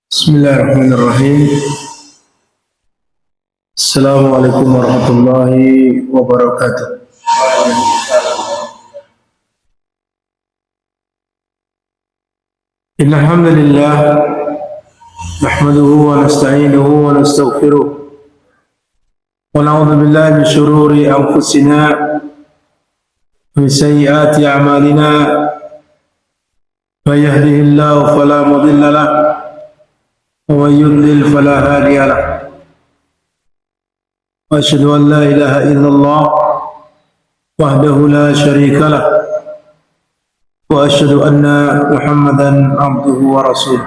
Bismillahirrahmanirrahim. Assalamualaikum warahmatullahi wabarakatuh. Innal hamdalillah nahmaduhu wa nasta'inuhu wa nastaghfiruh wa na'udzu billahi min shururi anfusina wa min sayyiati a'malina. May yahdihillahu fala mudilla lahu ومن يضلل فلا هادي له واشهد ان لا اله الا الله وحده لا شريك له واشهد ان محمدا عبده ورسوله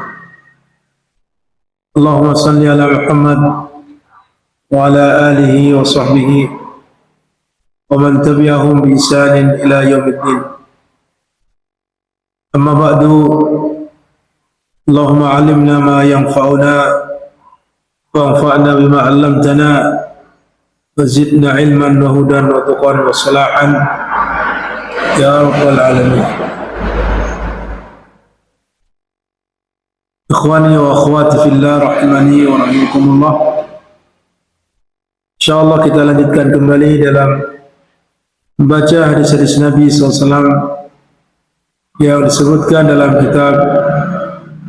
اللهم صل على محمد وعلى اله وصحبه ومن تبعهم باحسان الى يوم الدين اما بعد اللهم علمنا ما ينفعنا وانفعنا بما علمتنا وزدنا علما وهدى وتقى وصلاحا يا رب العالمين. Ikhwani wa akhwati fillah rahimani wa rahimakumullah. Insyaallah kita lanjutkan kembali dalam membaca hadis-hadis Nabi SAW yang disebutkan dalam kitab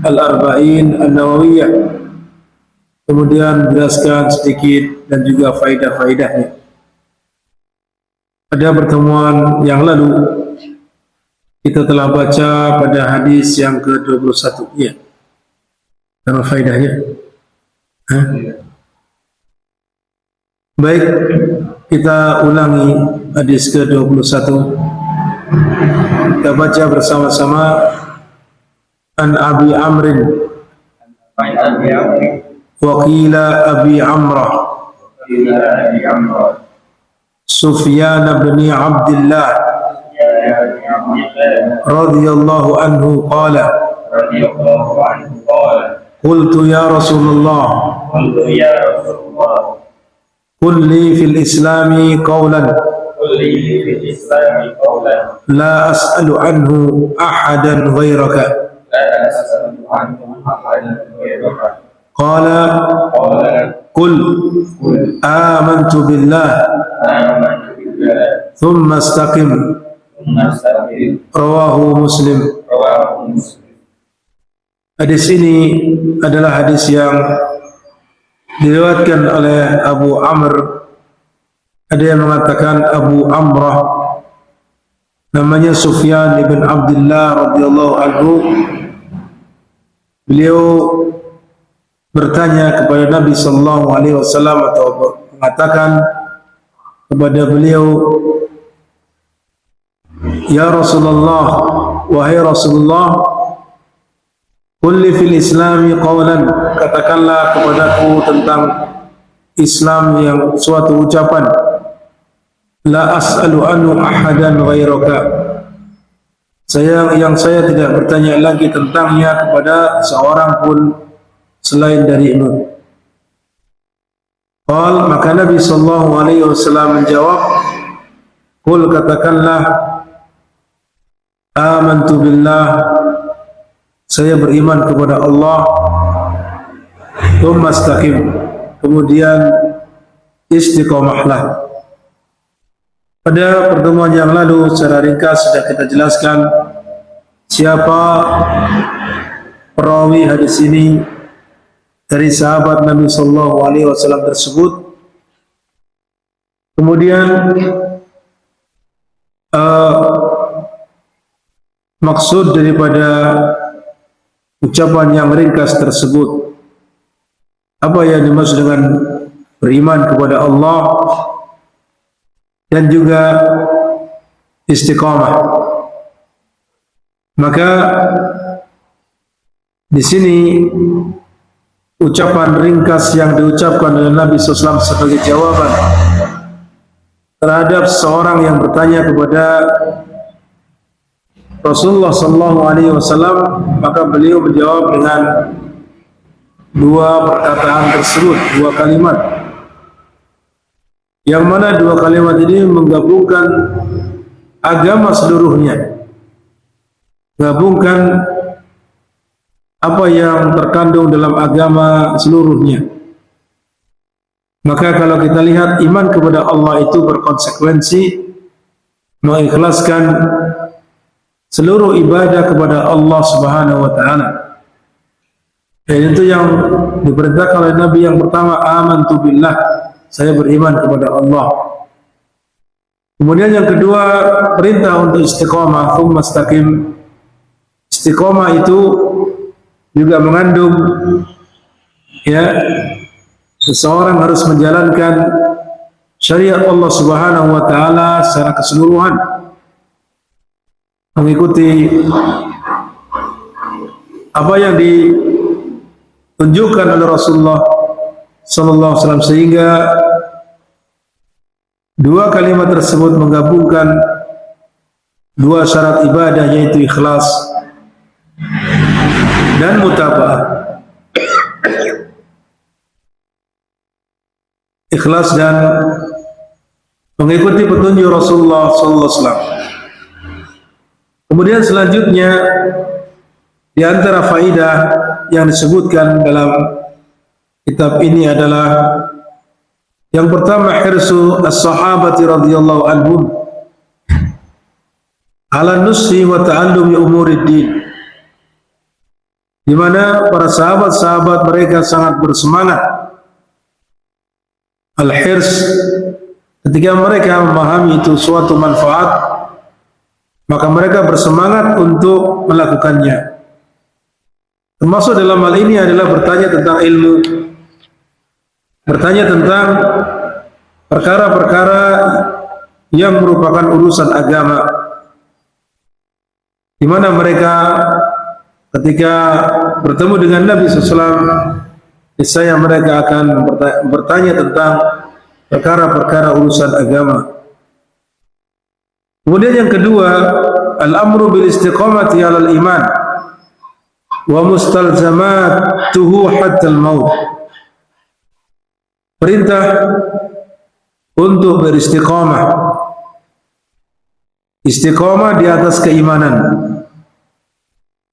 Al-Arba'in An-Nawawiyah, kemudian menjelaskan sedikit dan juga faidah-faidahnya. Pada pertemuan yang lalu kita telah baca pada hadis yang ke-21 ya. Apa faidahnya? Baik, kita ulangi hadis ke-21. Kita baca bersama-sama. An Abi Amrin wa qila Abi Amrah Sufyan bin Abdullah radhiyallahu anhu qala qultu ya Rasulullah qul li fil islami qawlan la as'alu anhu ahadan ghairaka قال قل آمنت بالله ثم استقم رواه Muslim. Hadis ini adalah hadis yang diriwayatkan oleh Abu Amr. Ada yang mengatakan Abu Amrah, namanya Sufyan ibn Abdullah radhiyallahu anhu. Beliau bertanya kepada Nabi sallallahu alaihi wasallam atau mengatakan kepada beliau, ya Rasulullah, wahai Rasulullah, qul li fil islami qawlan, katakanlah kepadaku tentang Islam yang suatu ucapan, la as'alu anhu ahadan ghairaka, saya tidak bertanya lagi tentangnya kepada seorang pun selain darimu. Qal, maka Nabi sallallahu alaihi wasallam menjawab, qul, katakanlah, amantu billah, saya beriman kepada Allah, tsumma istaqim, kemudian istiqomahlah. Pada pertemuan yang lalu secara ringkas sudah kita jelaskan siapa perawi hadis ini dari sahabat Nabi sallallahu alaihi wasallam tersebut. Kemudian maksud daripada ucapan yang ringkas tersebut, apa yang dimaksud dengan beriman kepada Allah dan juga istiqamah. Maka di sini ucapan ringkas yang diucapkan oleh Nabi SAW sebagai jawaban terhadap seorang yang bertanya kepada Rasulullah SAW, maka beliau menjawab dengan dua perkataan tersebut, dua kalimat, yang mana dua kalimat ini menggabungkan agama seluruhnya, gabungkan apa yang terkandung dalam agama seluruhnya. Maka kalau kita lihat iman kepada Allah itu berkonsekuensi mengikhlaskan seluruh ibadah kepada Allah Subhanahu wa taala. Dan itu yang diperintahkan oleh Nabi yang pertama, amantu billah, saya beriman kepada Allah. Kemudian yang kedua, perintah untuk istiqamah, tsumma istaqim. Istiqamah itu juga mengandung seseorang harus menjalankan syariat Allah Subhanahu wa taala secara keseluruhan, mengikuti apa yang ditunjukkan oleh Rasulullah sallallahu alaihi wasallam, sehingga dua kalimat tersebut menggabungkan dua syarat ibadah, yaitu ikhlas dan mutaba'ah. Ikhlas dan mengikuti petunjuk Rasulullah sallallahu alaihi wasallam. Kemudian selanjutnya di antara faidah yang disebutkan dalam kitab ini adalah yang pertama, hirsu as-sahabati radhiyallahu anhum ala nusri wa ta'allumi umuriddin, di mana para sahabat-sahabat mereka sangat bersemangat al-hirs ketika mereka memahami itu suatu manfaat, maka mereka bersemangat untuk melakukannya. Termasuk dalam hal ini adalah bertanya tentang ilmu, bertanya tentang perkara-perkara yang merupakan urusan agama, di mana mereka ketika bertemu dengan Nabi SAW, niscaya mereka akan bertanya tentang perkara-perkara urusan agama. Kemudian yang kedua, al-amru bil istiqamati 'alal iman wa mustalzamatuhu hatta al-maut. Perintah untuk beristiqamah, istiqamah di atas keimanan,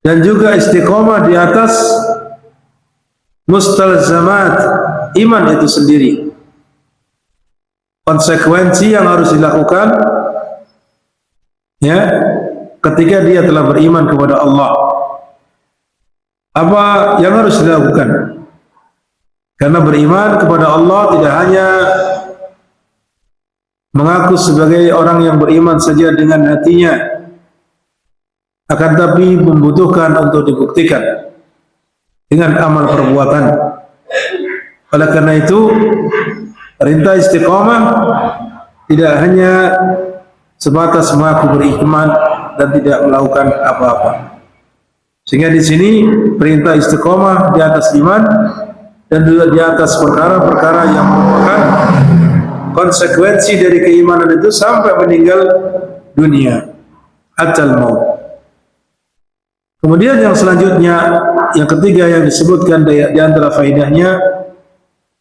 dan juga istiqamah di atas mustalzamat iman itu sendiri, konsekuensi yang harus dilakukan ketika dia telah beriman kepada Allah. Apa yang harus dilakukan? Karena beriman kepada Allah tidak hanya mengaku sebagai orang yang beriman saja dengan hatinya, akan tapi membutuhkan untuk dibuktikan dengan amal perbuatan. Oleh karena itu, perintah istiqamah tidak hanya sebatas mengaku beriman dan tidak melakukan apa-apa. Sehingga di sini perintah istiqamah di atas iman dan juga di atas perkara-perkara yang merupakan konsekuensi dari keimanan itu sampai meninggal dunia, hatal maut. Kemudian yang selanjutnya, yang ketiga yang disebutkan di antara faedahnya,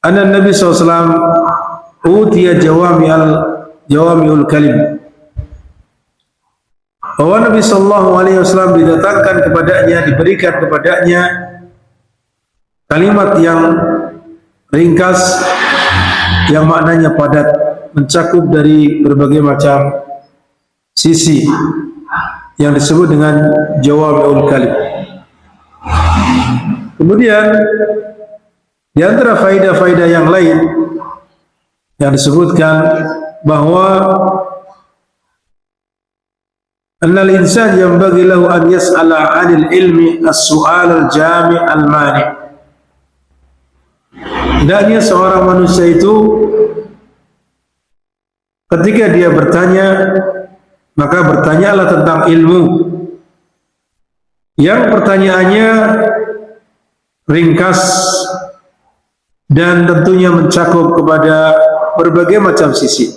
anna Nabi SAW utiya jawami'ul kalim, bahwa Nabi SAW didatangkan kepadanya, diberikan kepadanya kalimat yang ringkas, yang maknanya padat, mencakup dari berbagai macam sisi, yang disebut dengan jawami'ul kalim. Kemudian di antara faedah-faedah yang lain yang disebutkan bahwa annal insan yanbaghi lahu an yas'ala 'anil ilmi as-su'al al-jami' al-mani'. Hendaknya seorang manusia itu ketika dia bertanya, maka bertanyalah tentang ilmu yang pertanyaannya ringkas dan tentunya mencakup kepada berbagai macam sisi,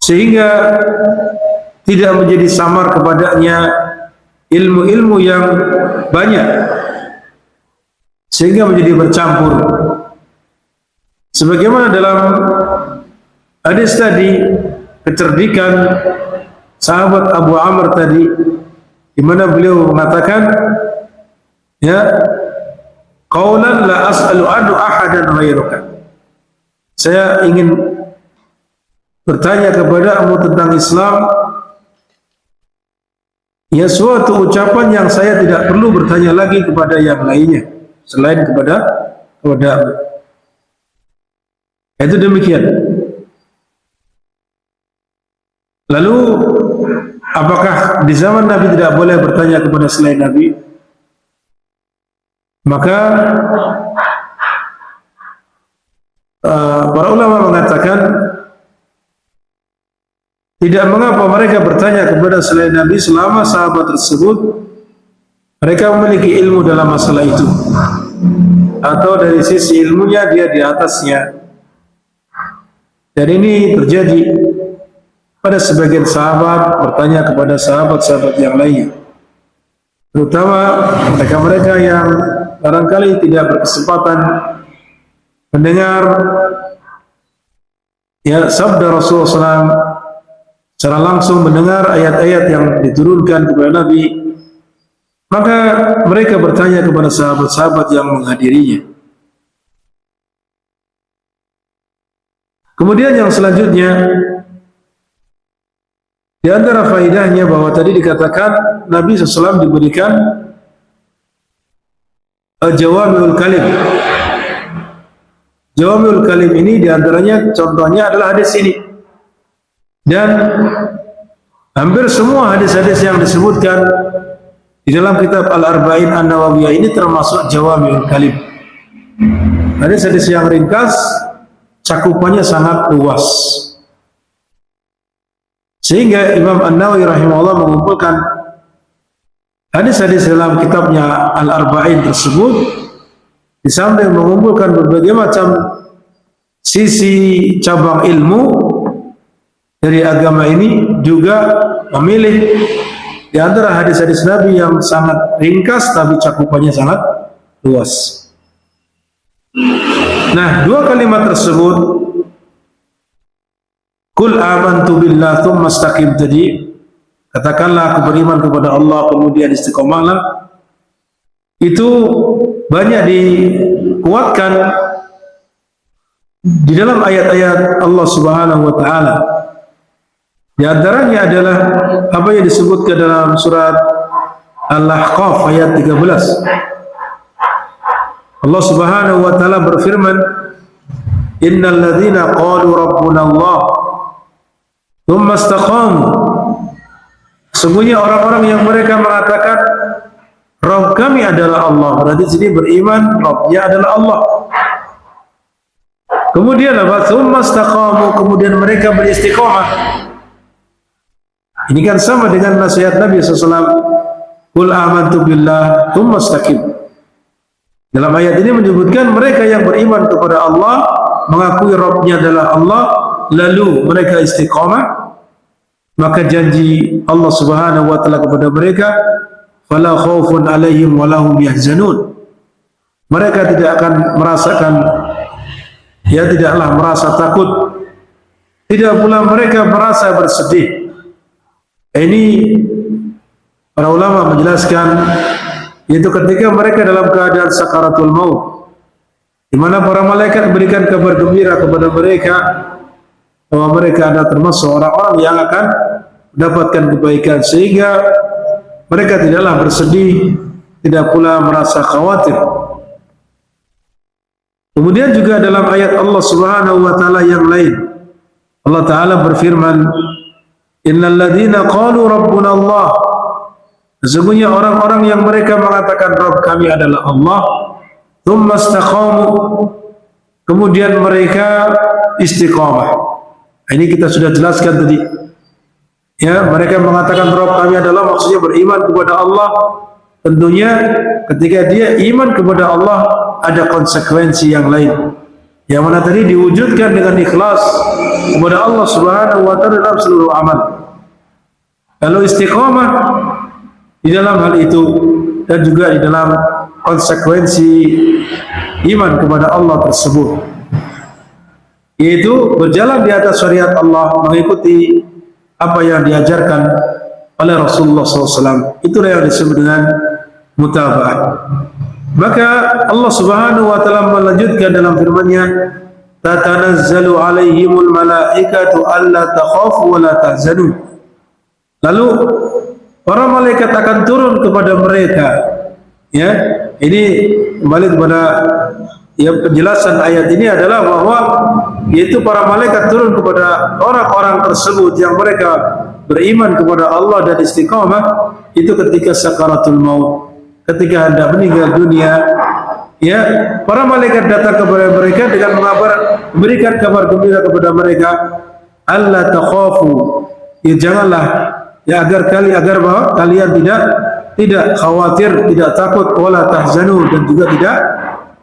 sehingga tidak menjadi samar kepadanya ilmu-ilmu yang banyak, sehingga menjadi bercampur. Sebagaimana dalam hadis tadi, kecerdikan sahabat Abu Amr tadi, di mana beliau mengatakan, ya, qaulan la as'alu anhu ahadan ghairuka. Saya ingin bertanya kepadamu tentang Islam, ya suatu ucapan yang saya tidak perlu bertanya lagi kepada yang lainnya selain kepada itu demikian. Lalu apakah di zaman Nabi tidak boleh bertanya kepada selain Nabi? Maka para ulama mengatakan tidak mengapa mereka bertanya kepada selain Nabi selama sahabat tersebut mereka memiliki ilmu dalam masalah itu, atau dari sisi ilmunya dia di atasnya. Dan ini terjadi pada sebagian sahabat bertanya kepada sahabat-sahabat yang lainnya, terutama mereka-mereka yang barangkali tidak berkesempatan mendengar ya sabda Rasulullah SAW, secara langsung mendengar ayat-ayat yang diturunkan kepada Nabi, maka mereka bertanya kepada sahabat-sahabat yang menghadirinya. Kemudian yang selanjutnya, di antara faedahnya bahwa tadi dikatakan Nabi SAW diberikan jawami'ul kalim. Jawami'ul kalim ini diantaranya contohnya adalah hadis ini. Dan hampir semua hadis-hadis yang disebutkan di dalam kitab Al-Arba'in An-Nawawiyah ini termasuk jawami'ul kalim. Hadis-hadis yang ringkas, cakupannya sangat luas. Sehingga Imam An-Nawawi rahimahullah mengumpulkan hadis-hadis dalam kitabnya Al-Arba'in tersebut, di samping mengumpulkan berbagai macam sisi cabang ilmu dari agama ini, juga memilih di antara hadis-hadis Nabi yang sangat ringkas tapi cakupannya sangat luas. Nah, dua kalimat tersebut, Qul amantu billah tsumma istaqim tadi, katakanlah aku beriman kepada Allah kemudian istiqomahlah, itu banyak dikuatkan di dalam ayat-ayat Allah Subhanahu wa taala. Di antaranya adalah apa yang disebutkan dalam surat Al-Ahqaf ayat 13. Allah Subhanahu wa taala berfirman, innal ladzina qalu rabbuna Allah tsumma istaqamu, sesungguhnya orang-orang yang mereka mengatakan Rabb kami adalah Allah, berarti sini beriman Rabbnya adalah Allah. Kemudian apa? Tsumma istaqamu, kemudian mereka beristiqamah. Ini kan sama dengan nasihat Nabi SAW, Qul amantu billah tsumma istaqim. Dalam ayat ini menyebutkan mereka yang beriman kepada Allah, mengakui Rabbnya adalah Allah, lalu mereka istiqamah, maka janji Allah Subhanahu wa taala kepada mereka, fala khaufun alaihim wa lahum yahzanun. Mereka tidak akan merasakan, ya tidaklah merasa takut, tidak pula mereka merasa bersedih. Ini para ulama menjelaskan, yaitu ketika mereka dalam keadaan sakaratul maut, di mana para malaikat memberikan kabar gembira kepada mereka bahwa mereka adalah termasuk orang-orang yang akan mendapatkan kebaikan, sehingga mereka tidaklah bersedih, tidak pula merasa khawatir. Kemudian juga dalam ayat Allah Subhanahu wa taala yang lain, Allah taala berfirman, innal ladzina qalu rabbuna Allah, sesungguhnya orang-orang yang mereka mengatakan Rabb kami adalah Allah, tsumma istaqamu, kemudian mereka istiqamah. Ini kita sudah jelaskan tadi. Ya, mereka mengatakan Rabb kami adalah, maksudnya beriman kepada Allah. Tentunya ketika dia iman kepada Allah ada konsekuensi yang lain, yang mana tadi diwujudkan dengan ikhlas kepada Allah Subhanahu wa taala dalam seluruh amal. Lalu istiqamah di dalam hal itu, dan juga di dalam konsekuensi iman kepada Allah tersebut, yaitu berjalan di atas syariat Allah, mengikuti apa yang diajarkan oleh Rasulullah SAW. Itulah yang disebut dengan mutaba'ah. Maka Allah Subhanahu wa taala melanjutkan dalam firman-Nya, tatanazzalu alaihimul malaikatu alla takhafu wa la tahzanu. Lalu para malaikat akan turun kepada mereka. Ya, ini kembali kepada penjelasan ayat ini adalah bahwa yaitu para malaikat turun kepada orang-orang tersebut yang mereka beriman kepada Allah dan istiqamah itu ketika sakaratul maut, ketika hendak meninggal dunia. Ya, para malaikat datang kepada mereka dengan memberikan kabar gembira kepada mereka, alla takhafu, ya janganlah, ya agar bahwa kalian tidak khawatir, tidak takut, wala tahzanu, dan juga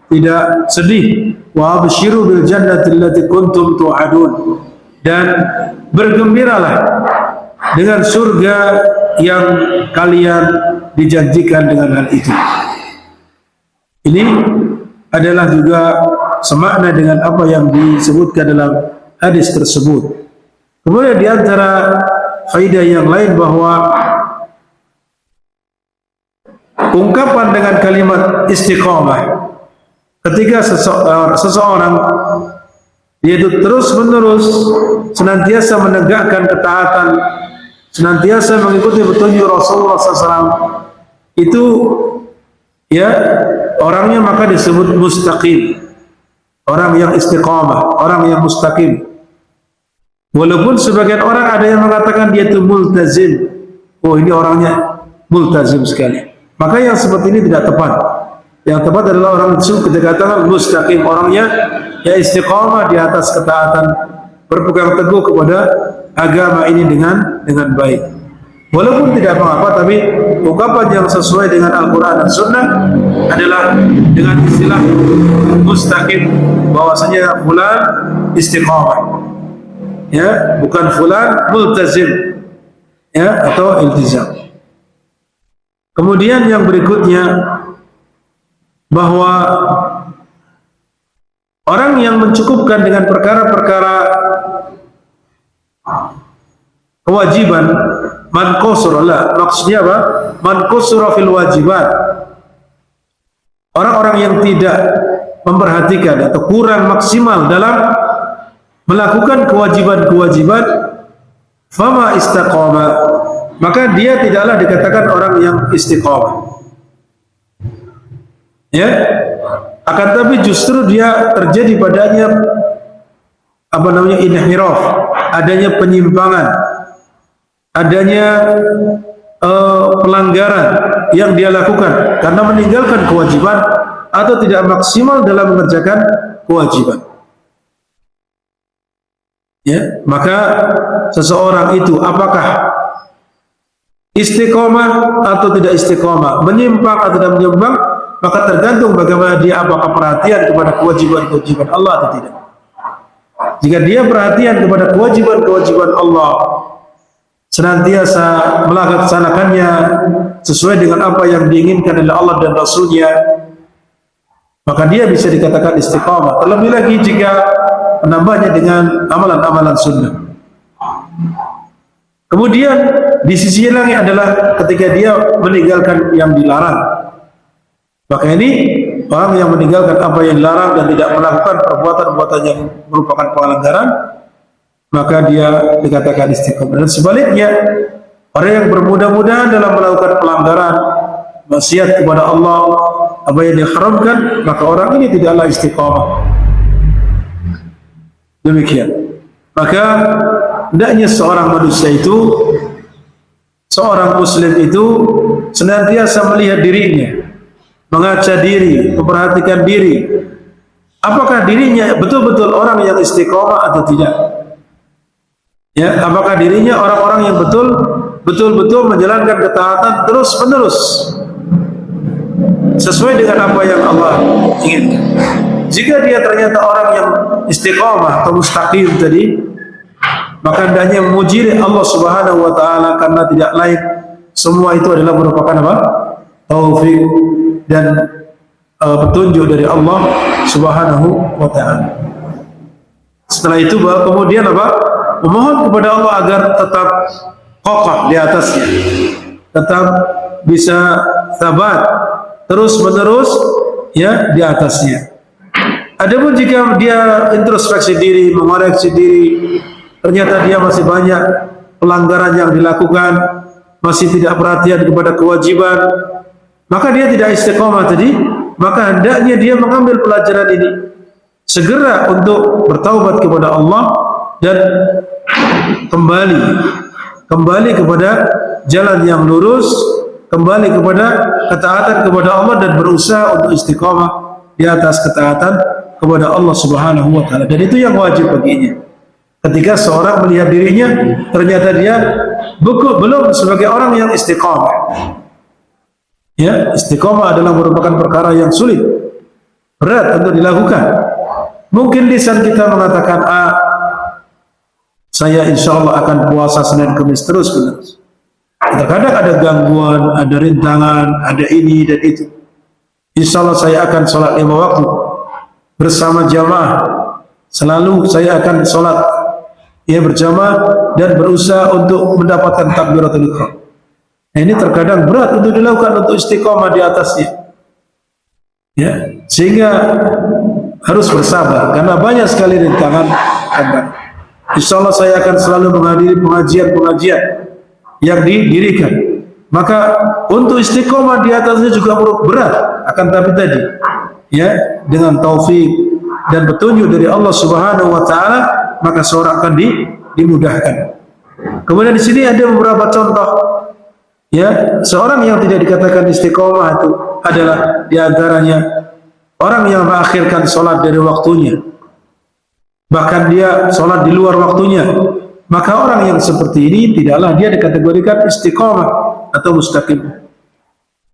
tidak sedih. Wa abshiru bil jannati allati kuntum tu'adun, dan bergembiralah dengan surga yang kalian dijanjikan dengan hal itu. Ini adalah juga semakna dengan apa yang disebutkan dalam hadis tersebut. Kemudian di antara faedah yang lain bahwa ungkapan dengan kalimat istiqamah ketika seseorang yaitu terus-menerus senantiasa menegakkan ketaatan, senantiasa mengikuti petunjuk Rasulullah SAW, itu ya orangnya maka disebut mustaqim, orang yang istiqamah, orang yang mustaqim. Walaupun sebagian orang ada yang mengatakan dia itu multazim, oh ini orangnya multazim sekali, maka yang seperti ini tidak tepat. Yang tepat adalah orang itu ketika katakan mustaqim, orangnya ya istiqamah di atas ketaatan, berpegang teguh kepada agama ini dengan baik. Walaupun tidak mengapa, tapi ungkapan yang sesuai dengan Al-Quran dan Sunnah adalah dengan istilah mustaqim, bahwasanya fulan istiqamah, ya, bukan fulan multazim, ya, atau iltizam. Kemudian yang berikutnya bahwa orang yang mencukupkan dengan perkara-perkara kewajiban, man qasura, maksudnya apa? Man qasura fil wajibat, orang-orang yang tidak memperhatikan atau kurang maksimal dalam melakukan kewajiban-kewajiban, fama istaqama, maka dia tidaklah dikatakan orang yang istiqamah. Ya, akan tapi justru dia terjadi padanya inhiraf, adanya penyimpangan, adanya pelanggaran yang dia lakukan karena meninggalkan kewajiban atau tidak maksimal dalam mengerjakan kewajiban. Ya, maka seseorang itu apakah istiqomah atau tidak istiqomah, menyimpang atau tidak menyimpang, maka tergantung bagaimana dia, apakah perhatian kepada kewajiban-kewajiban Allah atau tidak. Jika dia perhatian kepada kewajiban-kewajiban Allah, senantiasa melaksanakannya sesuai dengan apa yang diinginkan oleh Allah dan Rasul-Nya, maka dia bisa dikatakan istiqamah. Terlebih lagi jika menambahnya dengan amalan-amalan sunnah. Kemudian di sisi lain adalah ketika dia meninggalkan yang dilarang. Maka ini orang yang meninggalkan apa yang dilarang dan tidak melakukan perbuatan-perbuatan yang merupakan pelanggaran, maka dia dikatakan istiqamah. Dan sebaliknya, orang yang bermudah-mudahan dalam melakukan pelanggaran, maksiat kepada Allah, apa yang diharamkan, maka orang ini tidaklah istiqamah. Demikian. Maka hendaknya seorang manusia itu, seorang muslim itu senantiasa melihat dirinya, mengaca diri, memperhatikan diri, apakah dirinya betul-betul orang yang istiqamah atau tidak. Ya, apakah dirinya orang-orang yang betul-betul menjalankan ketaatan terus-menerus sesuai dengan apa yang Allah inginkan. Jika dia ternyata orang yang istiqamah atau mustaqim tadi, maka hendaknya memuji Allah Subhanahu wa taala, karena tidak lain semua itu adalah merupakan apa? Taufik dan petunjuk dari Allah Subhanahu wa taala. Setelah itu kemudian apa? Memohon kepada Allah agar tetap kokoh di atasnya, tetap bisa sabat terus menerus ya di atasnya. Adapun jika dia introspeksi diri, mengoreksi diri, ternyata dia masih banyak pelanggaran yang dilakukan, masih tidak perhatian kepada kewajiban, maka dia tidak istiqomah tadi. Maka hendaknya dia mengambil pelajaran ini, segera untuk bertaubat kepada Allah dan kembali kepada jalan yang lurus, kembali kepada ketaatan kepada Allah dan berusaha untuk istiqamah di atas ketaatan kepada Allah Subhanahu wa taala. Dan itu yang wajib baginya. Ketika seorang melihat dirinya ternyata dia belum sebagai orang yang istiqamah. Ya, istiqamah adalah merupakan perkara yang sulit, berat untuk dilakukan. Mungkin lisan kita mengatakan saya insya Allah akan puasa Senin Kamis terus menerus. Terkadang ada gangguan, ada rintangan, ada ini dan itu. Insya Allah saya akan sholat 5 waktu bersama jamaah. Selalu saya akan sholat berjamaah dan berusaha untuk mendapatkan takbiratul ihram. Nah, ini terkadang berat untuk dilakukan, untuk istiqomah di atasnya. Ya, sehingga harus bersabar karena banyak sekali rintangan. Insya Allah saya akan selalu menghadiri pengajian-pengajian yang didirikan. Maka untuk istiqomah di atasnya juga berat. Akan tapi tadi, ya, dengan taufik dan petunjuk dari Allah Subhanahu wa taala, maka seorang akan dimudahkan. Kemudian di sini ada beberapa contoh. Ya, seorang yang tidak dikatakan istiqomah itu adalah diantaranya orang yang mengakhirkan sholat dari waktunya, bahkan dia sholat di luar waktunya. Maka orang yang seperti ini tidaklah dia dikategorikan istiqomah atau mustaqim,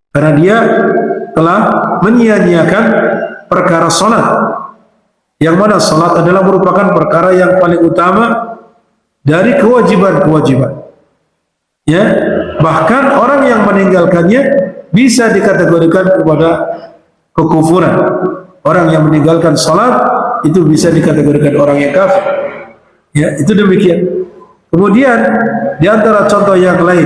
karena dia telah menyia-nyiakan perkara sholat, yang mana sholat adalah merupakan perkara yang paling utama dari kewajiban-kewajiban. Ya, bahkan orang yang meninggalkannya bisa dikategorikan kepada kekufuran. Orang yang meninggalkan sholat itu bisa dikategorikan orang yang kafir. Ya, itu demikian. Kemudian di antara contoh yang lain,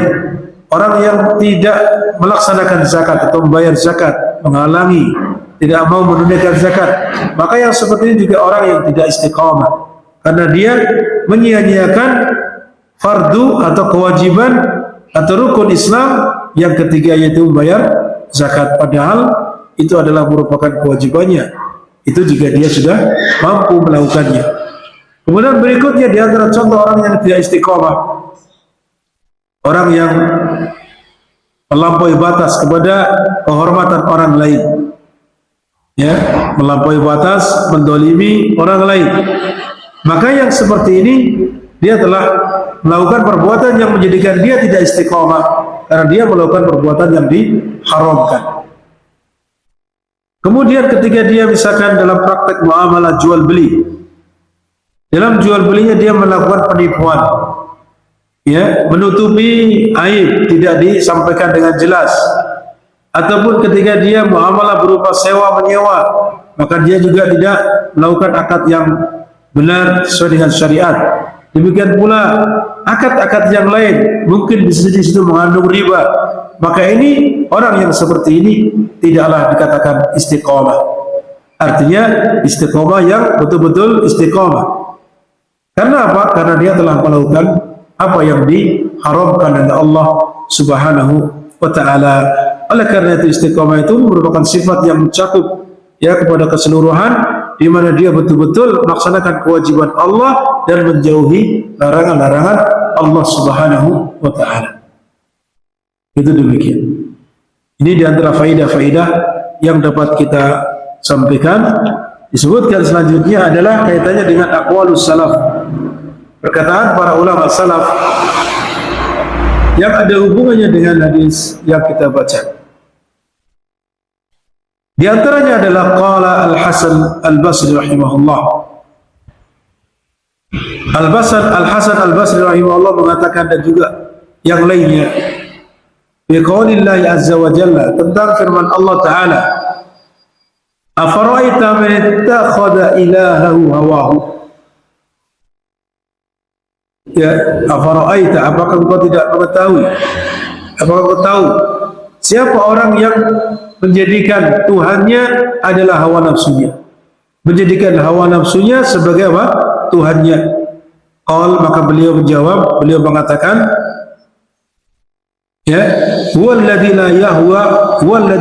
orang yang tidak melaksanakan zakat atau membayar zakat, menghalangi, tidak mau menunaikan zakat, maka yang seperti ini juga orang yang tidak istiqamah, karena dia menyia-nyiakan fardu atau kewajiban atau rukun Islam yang ketiga, yaitu membayar zakat, padahal itu adalah merupakan kewajibannya. Itu jika dia sudah mampu melakukannya. Kemudian berikutnya di antara contoh orang yang tidak istiqomah, orang yang melampaui batas kepada kehormatan orang lain, ya, melampaui batas, mendolimi orang lain. Maka yang seperti ini dia telah melakukan perbuatan yang menjadikan dia tidak istiqomah, karena dia melakukan perbuatan yang diharamkan. Kemudian ketika dia misalkan dalam praktek muamalah jual beli, dalam jual belinya dia melakukan penipuan, ya, menutupi aib, tidak disampaikan dengan jelas, ataupun ketika dia muamalah berupa sewa menyewa, maka dia juga tidak melakukan akad yang benar sesuai dengan syariat. Demikian pula akad-akad yang lain mungkin bisa di situ mengandung riba. Maka ini orang yang seperti ini tidaklah dikatakan istiqomah. Artinya istiqomah yang betul-betul istiqomah. Karena apa? Karena dia telah melakukan apa yang diharamkan oleh Allah Subhanahu wa taala. Oleh karena itu istiqomah itu merupakan sifat yang mencakup ya kepada keseluruhan, di mana dia betul-betul melaksanakan kewajiban Allah dan menjauhi larangan-larangan Allah Subhanahu wa taala. Itu demikian. Ini di antara faidah-faidah yang dapat kita sampaikan. Disebutkan selanjutnya adalah kaitannya dengan aqwalus salaf, perkataan para ulama salaf yang ada hubungannya dengan hadis yang kita baca. Di antaranya adalah qala Al-Hasan Al-Basri rahimahullah. Al-Hasan Al-Basri rahimahullah mengatakan, dan juga yang lainnya, bi qaulillahi azza wa jalla, tentang firman Allah taala, afara'aita man ittakhadha ilahahu hawahu. Ya, afara'aita, apakah engkau tidak mengetahui? Apakah engkau tahu Siapa orang yang menjadikan Tuhannya adalah hawa nafsunya, menjadikan hawa nafsunya sebagai apa? Tuhannya. Maka beliau menjawab, beliau mengatakan, ya, huwallazi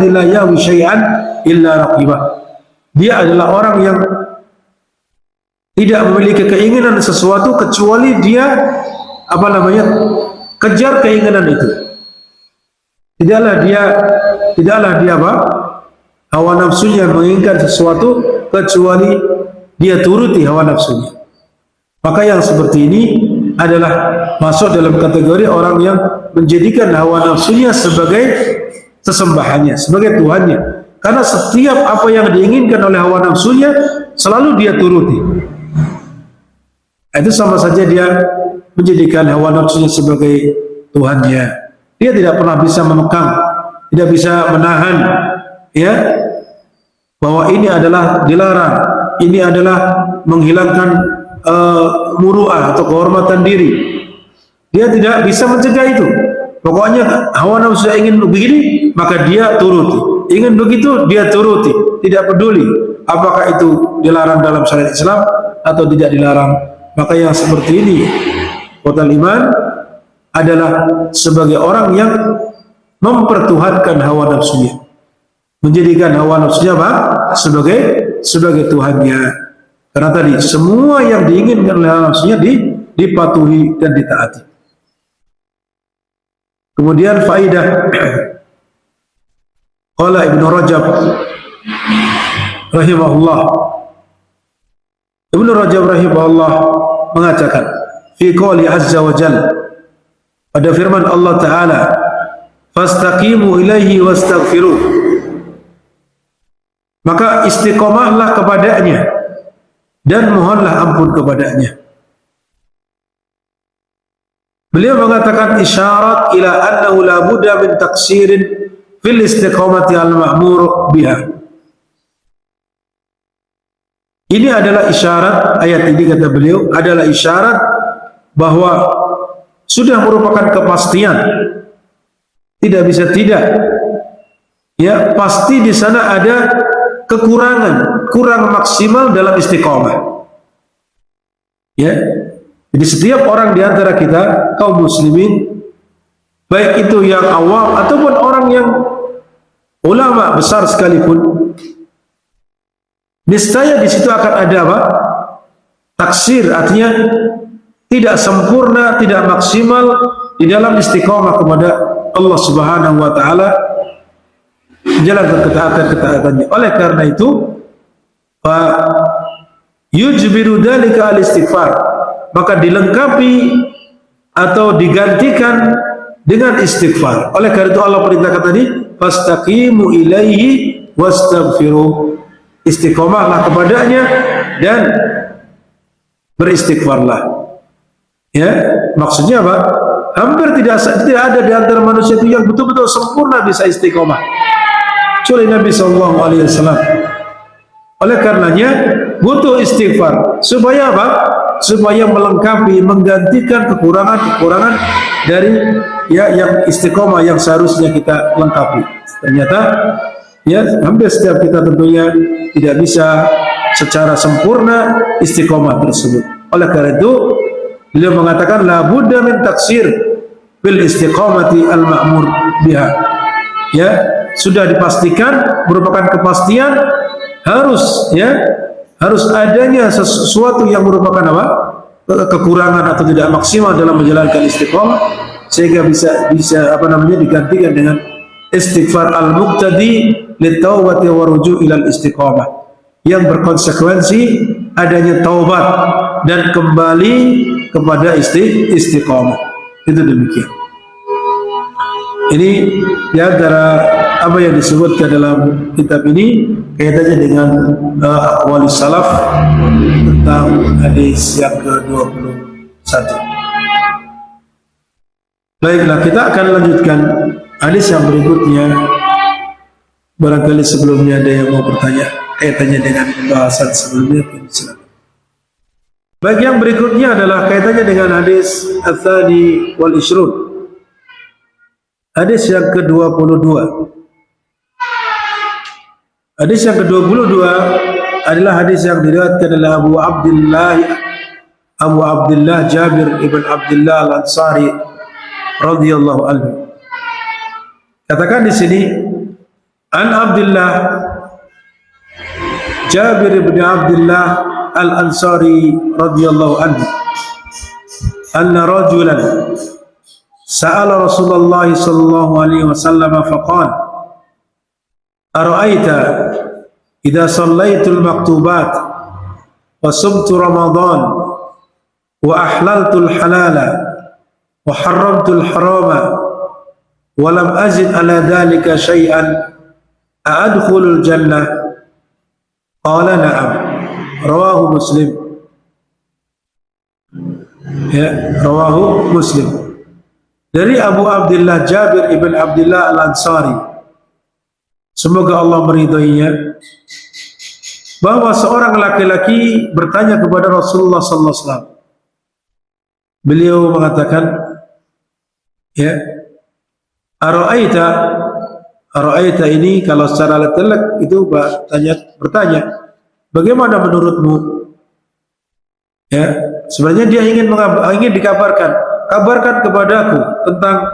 la yahwi syai'an illa raqibah. Dia adalah orang yang tidak memiliki keinginan sesuatu kecuali dia kejar keinginan itu. Tidaklah dia apa? Hawa nafsunya menginginkan sesuatu kecuali dia turuti hawa nafsunya. Maka yang seperti ini adalah masuk dalam kategori orang yang menjadikan hawa nafsunya sebagai sesembahannya, sebagai Tuhannya. Karena setiap apa yang diinginkan oleh hawa nafsunya selalu dia turuti. Itu sama saja dia menjadikan hawa nafsunya sebagai Tuhannya. Dia tidak pernah bisa mengekang, tidak bisa menahan, ya, bahwa ini adalah dilarang, ini adalah menghilangkan muru'ah atau kehormatan diri. Dia tidak bisa mencegah itu. Pokoknya hawa nafsu ingin begini, maka dia turuti. Ingin begitu, dia turuti. Tidak peduli apakah itu dilarang dalam syariat Islam atau tidak dilarang. Maka yang seperti ini, total iman adalah sebagai orang yang mempertuhankan hawa nafsunya, menjadikan hawa nafsunya apa? Sebagai Tuhannya. Karena tadi semua yang diinginkan oleh hawa nafsunya dipatuhi dan ditaati. Kemudian faidah, qala Ibnu Rajab rahimahullah, Ibnu Rajab rahimahullah mengatakan fi qouli azza wa jalla, pada firman Allah Ta'ala, fastaqimu ilaihi wastaghfiruh, maka istiqomahlah kepadanya dan mohonlah ampun kepadanya. Beliau mengatakan isyarat ila annahu la budda min taksirin fil istiqamati al-ma'mur biha. Ini adalah isyarat, ayat ini kata beliau adalah isyarat bahwa sudah merupakan kepastian, tidak bisa tidak, ya, pasti di sana ada kekurangan, kurang maksimal dalam istiqomah, ya. Jadi setiap orang di antara kita kaum muslimin, baik itu yang awam ataupun orang yang ulama besar sekalipun, niscaya di situ akan ada apa? Taksir, artinya tidak sempurna, tidak maksimal di dalam istiqomah kepada Allah Subhanahu wa Ta'ala, menjalankan ketaatan-ketaatannya. Oleh karena itu, yujbiru dzalika al-istighfar, maka dilengkapi atau digantikan dengan istighfar. Oleh karena itu Allah perintahkan tadi, fastaqimu ilaihi wastaghfiruh, istiqomahlah kepadanya dan beristighfarlah. Ya, maksudnya apa? Hampir tidak ada di antara manusia itu yang betul-betul sempurna bisa istiqomah, kecuali Nabi Sallallahu Alaihi Wasallam. Oleh karenanya butuh istighfar supaya apa? Supaya melengkapi, menggantikan kekurangan-kekurangan dari yang istiqomah yang seharusnya kita lengkapi. Ternyata ya hampir setiap kita tentunya tidak bisa secara sempurna istiqomah tersebut. Oleh karena itu beliau mengatakan la budda min taksir bil istiqamati al ma'mur biha. Ya, sudah dipastikan, merupakan kepastian, harus adanya sesuatu yang merupakan apa? Kekurangan atau tidak maksimal dalam menjalankan istiqamah, sehingga bisa digantikan dengan istighfar al-muqtadi lit-taubati wa ruju' ilal istiqamah, yang berkonsekuensi adanya taubat dan kembali kepada istiqamah. Itu demikian. Ini di antara apa yang disebutkan dalam kitab ini kaitannya dengan aqwalis salaf tentang hadis yang ke-21. Baiklah, kita akan lanjutkan hadis yang berikutnya. Barangkali sebelumnya ada yang mau bertanya kaitannya dengan pembahasan sebelumnya, silakan. Baik, yang berikutnya adalah kaitannya dengan hadis Ats-Tsani wal Ishrun. Hadis yang ke-22. Hadis yang ke-22 adalah hadis yang diriwayatkan oleh Abu Abdullah Jabir ibn Abdullah Al-Ansari radhiyallahu anhu. Katakan di sini, an Abdullah Jabir ibn Abdullah Al-Ansari radhiyallahu anhu, anna rajulan sa'ala Rasulullah sallallahu alaihi wasallam faqala ara'aita idza sallaitul maktubat wa sumtu ramadan wa ahlaltul halala wa harramtul harama wa lam azid ala dhalika syai'an a'adkhulul jannah? Qala na'am. Rawahu Muslim. Ya, rawahu Muslim. Dari Abu Abdullah Jabir ibn Abdullah Al-Ansari, semoga Allah meridhoinya, bahwa seorang laki-laki bertanya kepada Rasulullah sallallahu alaihi wasallam. Beliau mengatakan, ya, Ara'aita ini kalau secara letelek itu bertanya, bagaimana menurutmu? Ya, sebenarnya dia ingin dikabarkan, kabarkan kepadaku tentang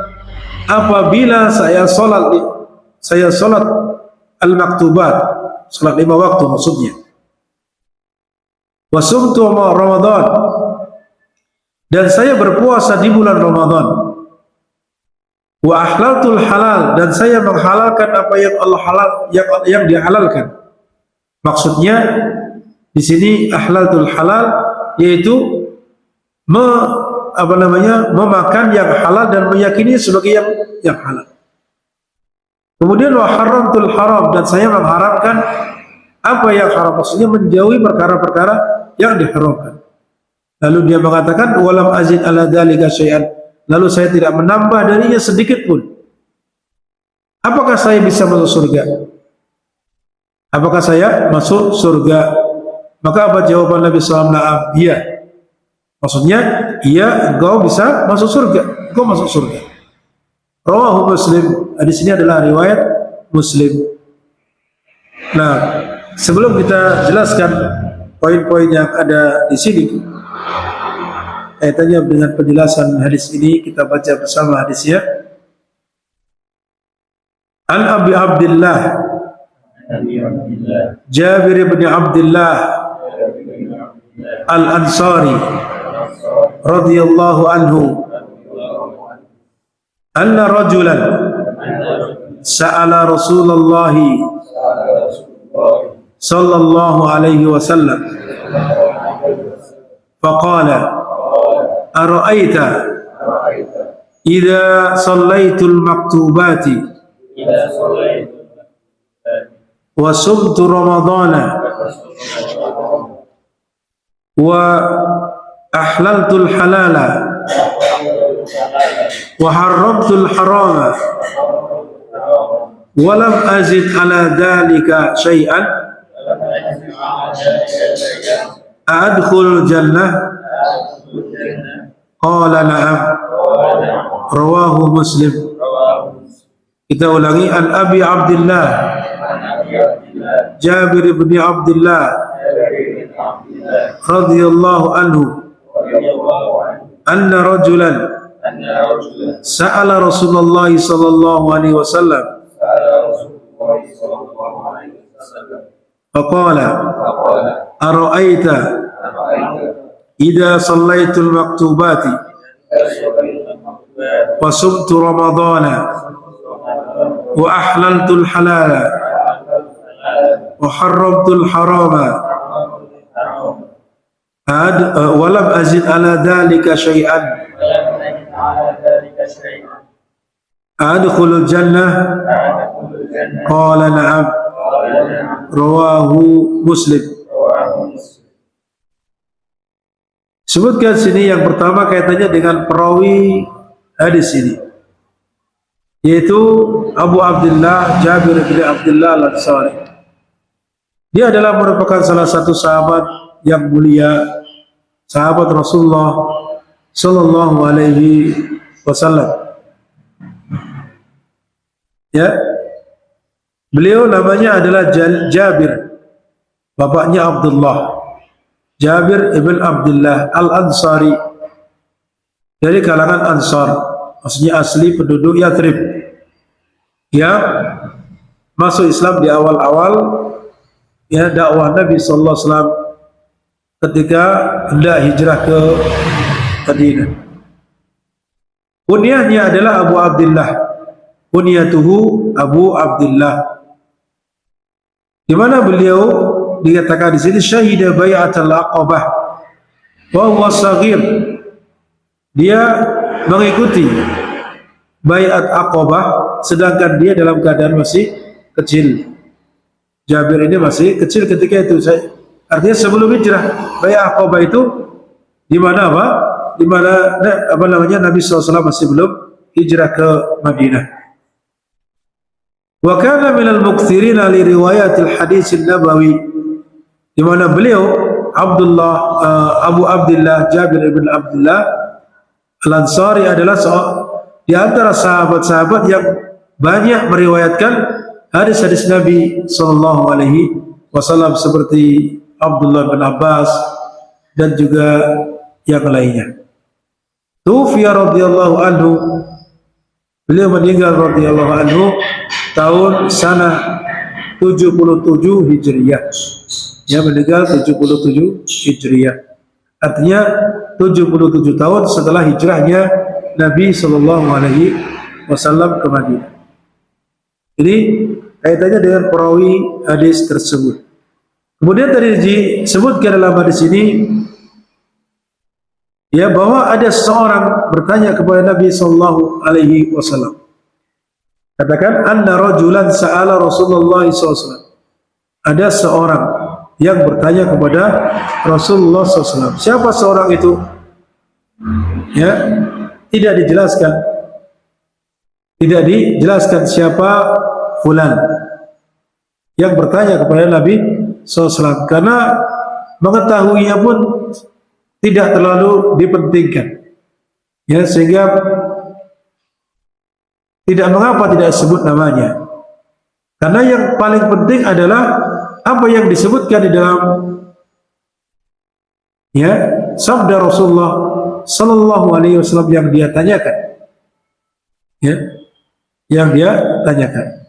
apabila saya salat al-maktubat, salat 5 waktu maksudnya. Wa sumtu Ramadan, dan saya berpuasa di bulan Ramadan. Wa ahlaltul halal, dan saya menghalalkan apa yang Allah halal, yang dihalalkan. Maksudnya di sini ahlaltul halal yaitu memakan yang halal dan meyakini sebagai yang halal. Kemudian wa haramtul haram, dan saya mengharamkan apa yang haram, maksudnya menjauhi perkara-perkara yang diharamkan. Lalu dia mengatakan walam azid ala dzalika syai'an, lalu saya tidak menambah darinya sedikit pun. Apakah saya bisa masuk surga? Apakah saya masuk surga? Maka apa jawaban Nabi SAW? Na'am, iya. Maksudnya, iya, engkau bisa masuk surga. Engkau masuk surga. Rawahu Muslim. Di sini adalah riwayat Muslim. Nah, sebelum kita jelaskan poin-poin yang ada di sini, kaitannya dengan penjelasan hadis ini, kita baca bersama hadisnya. An Abi Abdullah Jabir bin Abdullah Al-Ansari radhiyallahu anhu, anna rajulan sa'ala Rasulullah sallallahu alaihi wasallam faqala ara'aita idza sallaitul maktubati wa sumtu ramadana wa ahlaltul halala wa harramtul harama wa lam azid ala dhalika syai'an adkhulul jannah? Qala na'am. Rawahu Muslim. Kita ulangi. An Abi Abdullah Jabir bin Abdullah radhiyallahu anhu, anna rajulan sa'ala Rasulullah sallallahu alaihi wasallam faqala ara'aita idza sallaitul maktubati wa sumtu ramadana wa ahlaltul halala wa harramtul harama wa lam azid ala dhalika syai'an adkhulul jannah? Qala na'am. Rawahu Muslim. Sebutkan sini yang pertama kaitannya dengan perawi hadis ini, yaitu Abu Abdullah Jabir bin Abdullah Al-Ansari. Dia adalah merupakan salah satu sahabat yang mulia, sahabat Rasulullah sallallahu alaihi wasallam. Ya, beliau namanya adalah Jabir, bapaknya Abdullah. Jabir ibn Abdullah Al-Ansari, dari kalangan Ansar, maksudnya asli penduduk Yathrib, yang masuk Islam di awal-awal ya dakwah Nabi sallallahu alaihi wasallam ketika hendak hijrah ke Madinah. Kunyahnya adalah Abu Abdullah. Kunyatuhu Abu Abdullah. Di mana beliau dikatakan di sini syahida bai'atul Aqabah wa huwa shaghir. Dia mengikuti bai'at Aqabah sedangkan dia dalam keadaan masih kecil. Jabir ini masih kecil ketika itu. Artinya sebelum hijrah. Bai'at Aqabah itu di mana apa? Di mana apa namanya Nabi SAW masih belum hijrah ke Madinah. Wa kana minal mukthirin li riwayatil hadits an-nabawi, di mana beliau Abu Abdullah Jabir ibn Abdullah Al-Ansari adalah di antara sahabat-sahabat yang banyak meriwayatkan hadis-hadis Nabi sallallahu alaihi wasallam seperti Abdullah bin Abbas dan juga yang lainnya. Tufiya radhiyallahu anhu, beliau meninggal radhiyallahu anhu tahun sana 77 Hijriyah. Dia meninggal 77 Hijriyah. Artinya 77 tahun setelah hijrahnya Nabi sallallahu alaihi wasallam ke Madinah. Ini kaitannya dengan perawi hadis tersebut. Kemudian tadi disebutkan dalam hadis ini ya bahwa ada seorang bertanya kepada Nabi sallallahu alaihi wasallam. Katakan anna rajulan sa'ala Rasulullah SAW. Ada seorang yang bertanya kepada Rasulullah SAW. Siapa seorang itu? Ya, tidak dijelaskan. Tidak dijelaskan siapa fulan yang bertanya kepada Nabi SAW, karena mengetahuinya pun tidak terlalu dipentingkan. Ya, sehingga tidak mengapa tidak disebut namanya. Karena yang paling penting adalah apa yang disebutkan di dalam ya sabda Rasulullah sallallahu alaihi wasallam yang dia tanyakan. Ya, yang dia tanyakan.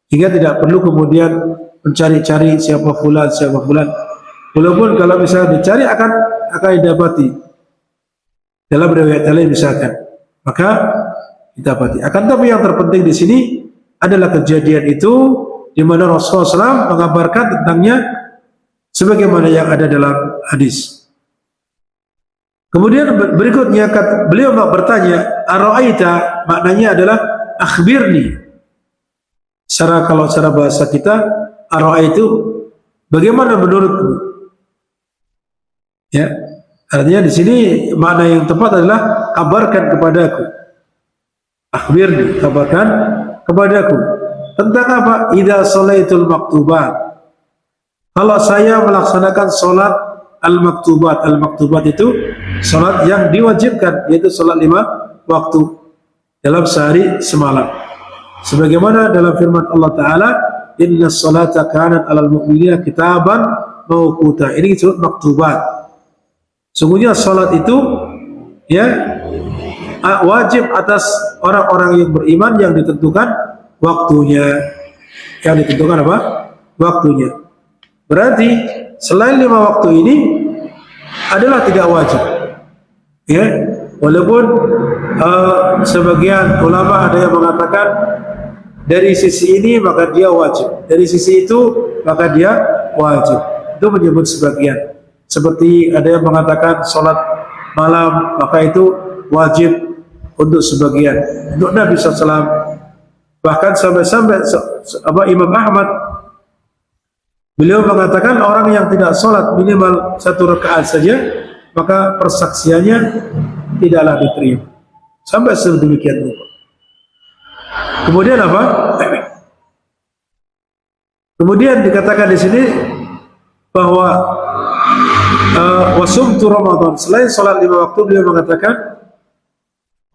Sehingga tidak perlu kemudian mencari-cari siapa fulan. Walaupun kalau misalnya dicari akan didapati. Dalam riwayat lain misalkan, maka didapati. Akan tapi yang terpenting di sini adalah kejadian itu di mana Rasulullah SAW mengabarkan tentangnya sebagaimana yang ada dalam hadis. Kemudian berikutnya beliau bertanya, "Ara'aita", maknanya adalah akhbirni. Kalau secara bahasa kita, ara'aitu, bagaimana menurutmu? Ya, artinya di sini makna yang tepat adalah kabarkan kepadaku. Akhbirni, kabarkan kepadaku tentang apa? Idza sholaitul maktubat. Kalau saya melaksanakan salat al-maktubat. Al-maktubat itu salat yang diwajibkan, yaitu salat 5 waktu dalam sehari semalam. Sebagaimana dalam firman Allah Ta'ala, innas salata kanat 'alal mu'minina kitaban mawquta. Ini disebut maktubat. Sungguhnya salat itu ya wajib atas orang-orang yang beriman yang ditentukan waktunya. Yang ditentukan apa? Waktunya. Berarti selain 5 waktu ini adalah tidak wajib. Ya, walaupun sebagian ulama ada yang mengatakan dari sisi ini maka dia wajib, dari sisi itu maka dia wajib. Itu menyebut sebagian. Seperti ada yang mengatakan sholat malam maka itu wajib untuk sebagian. Untuk Nabi SAW, bahkan sampai Imam Ahmad, beliau mengatakan orang yang tidak sholat minimal 1 rakaat saja maka persaksiannya tidaklah diterima. Sampai sedemikian rupa. Kemudian apa? Kemudian dikatakan di sini bahwa wasumtu Ramadan. Selain sholat 5 waktu, beliau mengatakan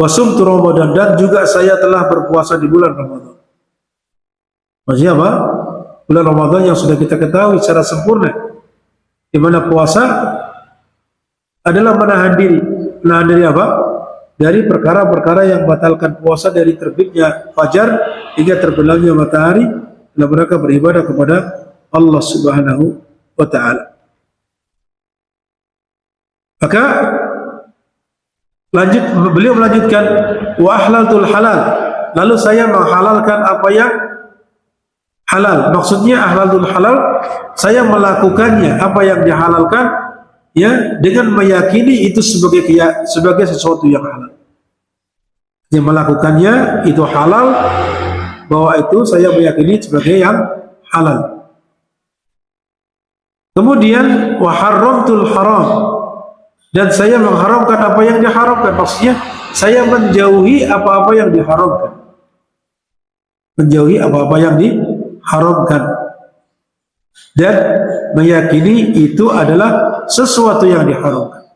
wasumtu Ramadan, dan juga saya telah berpuasa di bulan Ramadan. Maksudnya apa? Bulan Ramadan yang sudah kita ketahui secara sempurna, di mana puasa adalah menahan diri. Menahan diri apa? Dari perkara-perkara yang batalkan puasa, dari terbitnya fajar hingga terbenamnya matahari, dalam rangka beribadah kepada Allah Subhanahu wa Ta'ala. Maka beliau melanjutkan, wa ahlaltul halal, lalu saya menghalalkan apa yang halal. Maksudnya ahlaltul halal, saya melakukannya apa yang dihalalkan, ya, dengan meyakini itu sebagai sesuatu yang halal. Yang melakukannya itu halal, bahwa itu saya meyakini sebagai yang halal. Kemudian wa harramtul haram, dan saya mengharamkan apa yang diharamkan. Maksudnya saya menjauhi apa-apa yang diharamkan. Menjauhi apa-apa yang diharamkan, dan meyakini itu adalah sesuatu yang diharamkan.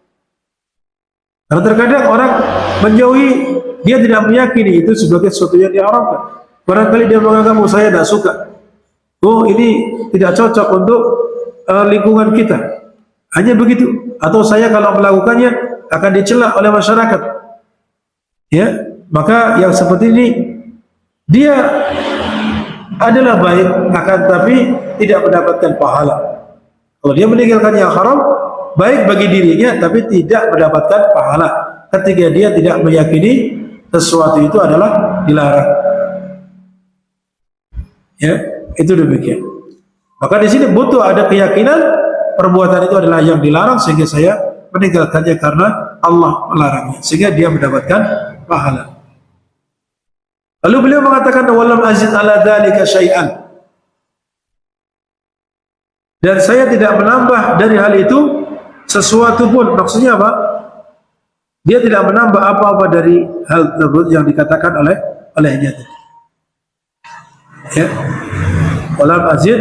Karena terkadang orang menjauhi, dia tidak meyakini itu sebagai sesuatu yang diharamkan. Barangkali dia menganggap, oh saya tidak suka, oh ini tidak cocok untuk lingkungan kita, hanya begitu. Atau saya kalau melakukannya akan dicela oleh masyarakat, ya, maka yang seperti ini dia adalah baik, akan tapi tidak mendapatkan pahala. Kalau dia meninggalkan yang haram, baik bagi dirinya, tapi tidak mendapatkan pahala ketika dia tidak meyakini sesuatu itu adalah dilarang. Ya, itu demikian. Maka di sini butuh ada keyakinan perbuatan itu adalah yang dilarang, sehingga saya meninggalkannya karena Allah melarangnya, sehingga dia mendapatkan pahala. Lalu beliau mengatakan, walam azid ala dzalika syai'an, dan saya tidak menambah dari hal itu sesuatu pun. Maksudnya apa? Dia tidak menambah apa-apa dari hal tersebut yang dikatakan olehnya. Ya, walam azid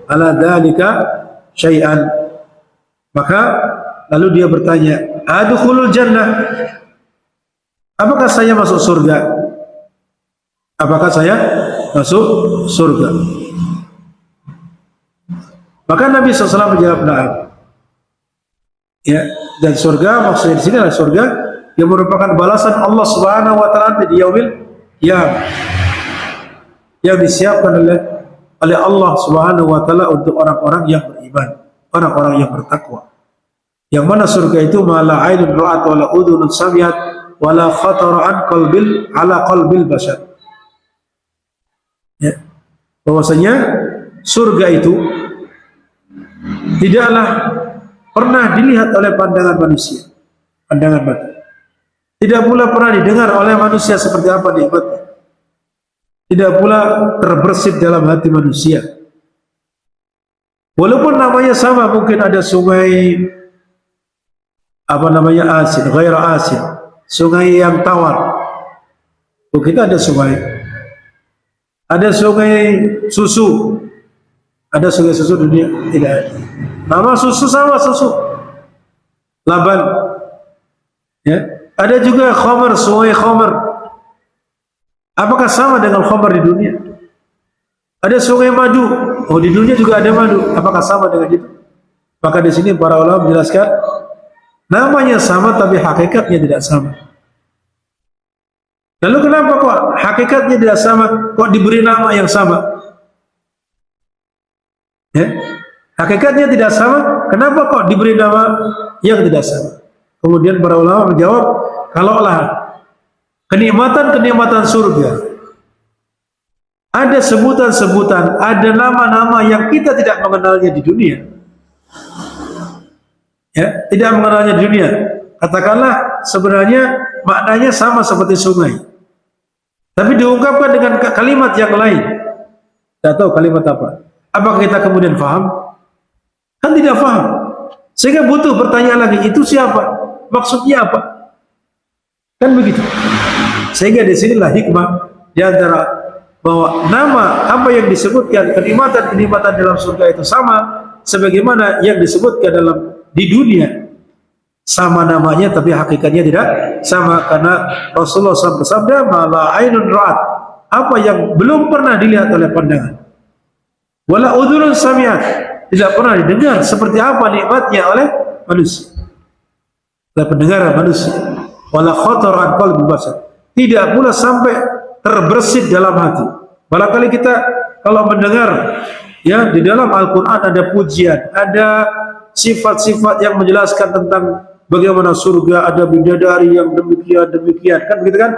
ala dzalika syai'an. Maka lalu dia bertanya, adkhulul jannah, apakah saya masuk surga? Apakah saya masuk surga? Maka Nabi SAW menjawab, na'am. Ya, dan surga maksudnya di sini adalah surga yang merupakan balasan Allah Subhanahu wa Ta'ala di yaumil qiyamah, yang disiapkan oleh Allah Subhanahu wa Ta'ala untuk orang-orang yang beriman, orang-orang yang bertakwa. Yang mana surga itu ma la ainun ra'at wa la udhunun sami'at wa la khatara ala qalbil bashar. Ya, bahwasanya surga itu tidaklah pernah dilihat oleh pandangan manusia, pandangan mata. Tidak pula pernah didengar oleh manusia seperti apa nikmatnya. Tidak pula terbersit dalam hati manusia. Walaupun namanya sama, mungkin ada sungai asin, ghaira asin, sungai yang tawar. Oh, kita ada sungai. Ada sungai susu. Ada sungai susu dunia? Tidak ada. Nama susu sama susu Laban. Ya. Ada juga khamar, sungai khamar. Apakah sama dengan khamar di dunia? Ada sungai madu. Oh, di dunia juga ada madu. Apakah sama dengan itu? Maka di sini para ulama menjelaskan, namanya sama tapi hakikatnya tidak sama. Lalu kenapa kok hakikatnya tidak sama, kok diberi nama yang sama? Ya, hakikatnya tidak sama, kenapa kok diberi nama yang tidak sama? Kemudian para ulama menjawab, kalaulah kenikmatan-kenikmatan surga ada sebutan-sebutan, ada nama-nama yang kita tidak mengenalnya di dunia, ya, tidak mengenalnya di dunia. Katakanlah sebenarnya maknanya sama seperti sungai, tapi diungkapkan dengan kalimat yang lain. Tidak tahu kalimat apa. Apakah kita kemudian faham? Kan tidak faham. Sehingga butuh pertanyaan lagi, itu siapa? Maksudnya apa? Kan begitu. Sehingga disinilah hikmah di antara bahwa nama apa yang disebutkan, kenikmatan-kenikmatan dalam surga itu sama sebagaimana yang disebutkan dalam di dunia. Sama namanya tapi hakikatnya tidak sama, karena Rasulullah SAW bersabda, "Ma la ainun ra'at", apa yang belum pernah dilihat oleh pandangan, wala udhunun sami'at, tidak pernah didengar seperti apa nikmatnya oleh manusia, oleh pendengaran manusia. Wala khatar an qalbi bashar, tidak pula sampai terbersit dalam hati. Barangkali kita kalau mendengar ya di dalam Al-Quran ada pujian, ada sifat-sifat yang menjelaskan tentang bagaimana surga, ada bidadari yang demikian kan begitu kan,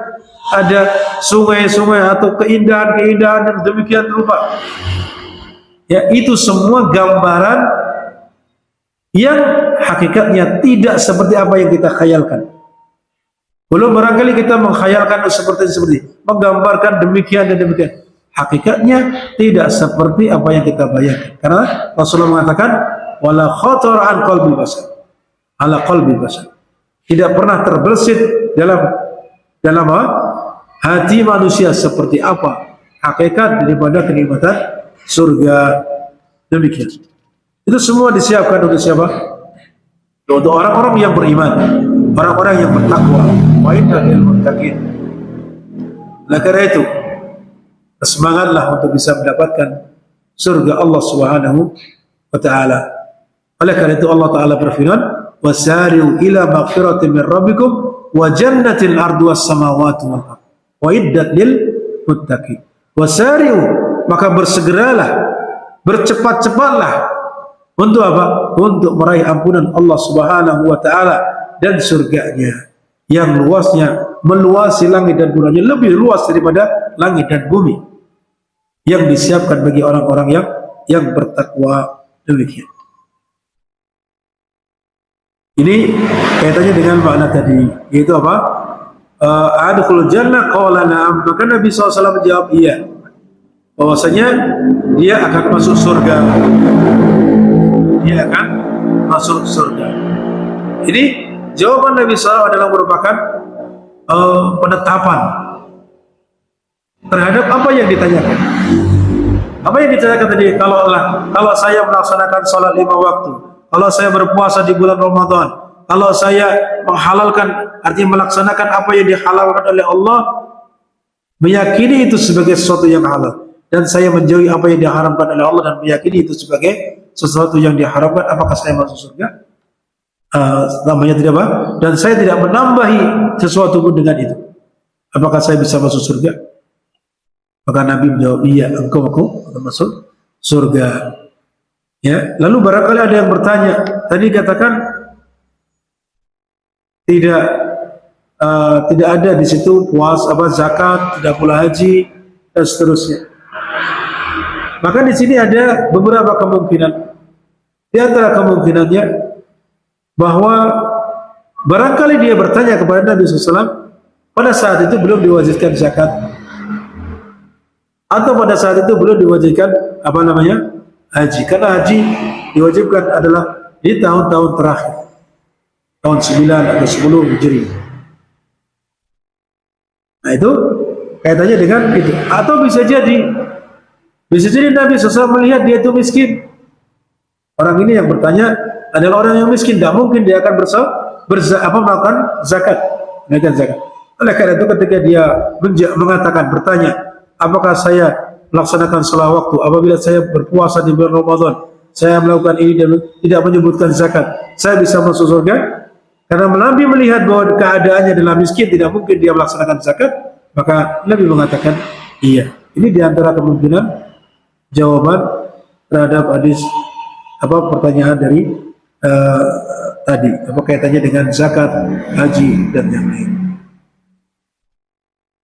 ada sungai-sungai atau keindahan-keindahan yang demikian rupa. Ya, itu semua gambaran yang hakikatnya tidak seperti apa yang kita khayalkan. Belum barangkali kita menghayalkan seperti menggambarkan demikian dan demikian. Hakikatnya tidak seperti apa yang kita bayangkan. Karena Rasulullah mengatakan wala khatar an qalbi bashar, ala qalbi bashar, tidak pernah terbersit dalam hati manusia seperti apa hakikat daripada kenikmatan surga. Demikian. Itu semua disiapkan untuk siapa? Untuk orang-orang yang beriman, orang-orang yang bertakwa. Wa innal muttaqin. Oleh karena itu, semangatlah untuk bisa mendapatkan surga Allah Subhanahu wa taala. Oleh karena itu Allah taala berfirman, "Wasari'u ila maghfiratin min rabbikum wa jannatin arduha as-samawati wal ardh wa iddat lil muttaqin." Wasari'u, maka bersegeralah, bercepat-cepatlah untuk apa? Untuk meraih ampunan Allah Subhanahu wa taala dan surganya yang luasnya meluasi langit dan bumi, lebih luas daripada langit dan bumi, yang disiapkan bagi orang-orang yang bertakwa. Demikian. Ini kaitannya dengan makna tadi, yaitu apa? Adkhulul jannah qala na'am. Maka Nabi SAW menjawab iya, bahwasanya dia akan masuk surga. Dia akan masuk surga. Ini jawaban Nabi SAW adalah merupakan penetapan terhadap apa yang ditanyakan. Apa yang ditanyakan tadi? Kalau saya melaksanakan sholat 5 waktu, kalau saya berpuasa di bulan Ramadan, kalau saya menghalalkan, artinya melaksanakan apa yang dihalalkan oleh Allah, meyakini itu sebagai sesuatu yang halal, dan saya menjauhi apa yang diharamkan oleh Allah dan meyakini itu sebagai sesuatu yang diharamkan, apakah saya masuk surga? Namanya tidak apa? Dan saya tidak menambahi sesuatu pun dengan itu, apakah saya bisa masuk surga? Maka Nabi menjawab, iya, engkau akan masuk surga. Ya, lalu barangkali ada yang bertanya, tadi katakan tidak ada di situ puasa, zakat, tidak pula haji dan seterusnya. Maka di sini ada beberapa kemungkinan. Di antara kemungkinannya bahwa barangkali dia bertanya kepada Nabi SAW pada saat itu belum diwajibkan zakat, atau pada saat itu belum diwajibkan haji. Karena haji diwajibkan adalah di tahun-tahun terakhir, tahun 9 atau 10 Hijri. Nah itu kaitannya dengan itu. Atau bisa jadi Nabi SAW melihat dia itu miskin. Orang ini yang bertanya adalah orang yang miskin, tidak mungkin dia akan melakukan zakat, menaikkan zakat. Oleh karena itu ketika dia bertanya, apakah saya melaksanakan salat waktu apabila saya berpuasa di bulan Ramadan, saya melakukan ini dan tidak menyebutkan zakat, saya bisa masuk surga? Karena Nabi melihat bahwa keadaannya adalah miskin, tidak mungkin dia melaksanakan zakat, maka Nabi mengatakan iya. Ini diantara kemungkinan jawaban terhadap pertanyaan dari tadi, kaitannya dengan zakat, haji dan yang lain.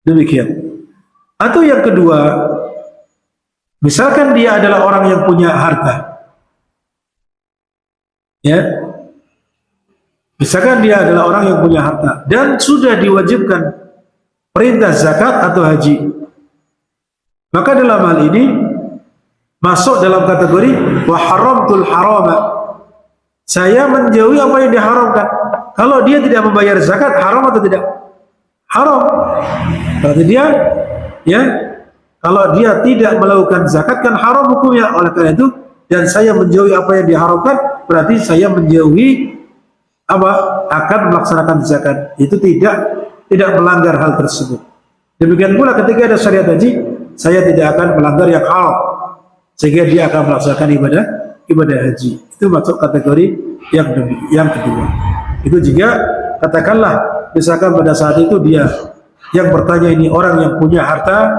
Demikian. Atau yang kedua, misalkan dia adalah orang yang punya harta, ya, misalkan dia adalah orang yang punya harta dan sudah diwajibkan perintah zakat atau haji, maka dalam hal ini masuk dalam kategori wa haramtul harama, saya menjauhi apa yang diharamkan. Kalau dia tidak membayar zakat, haram atau tidak? Haram. Berarti dia, ya, kalau dia tidak melakukan zakat kan haram hukumnya. Oleh karena itu, dan saya menjauhi apa yang diharamkan, berarti saya menjauhi akan melaksanakan zakat. Itu tidak melanggar hal tersebut. Demikian pula ketika ada syariat haji, saya tidak akan melanggar yang haram. sehingga dia akan melaksanakan ibadah haji. Itu masuk kategori yang kedua. Itu jika katakanlah misalkan pada saat itu dia yang bertanya ini orang yang punya harta,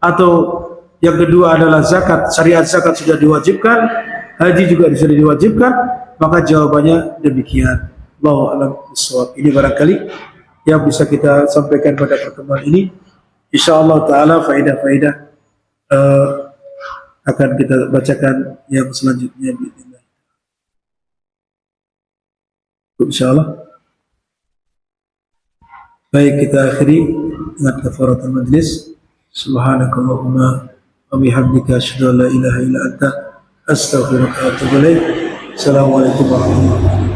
atau yang kedua adalah zakat, syariat zakat sudah diwajibkan, haji juga sudah diwajibkan, maka jawabannya demikian. Allahu a'lam bishawab. Ini barangkali yang bisa kita sampaikan pada pertemuan ini. Insyaallah taala faedah-faedah akan kita bacakan yang selanjutnya bismillah. Insyaallah. Baik, kita akhiri dengan kafaratul majlis. Subhanakallahumma wa bihamdika asyhadu an la ilaha illa anta astaghfiruka wa atubu ilaik. Assalamualaikum warahmatullahi wabarakatuh.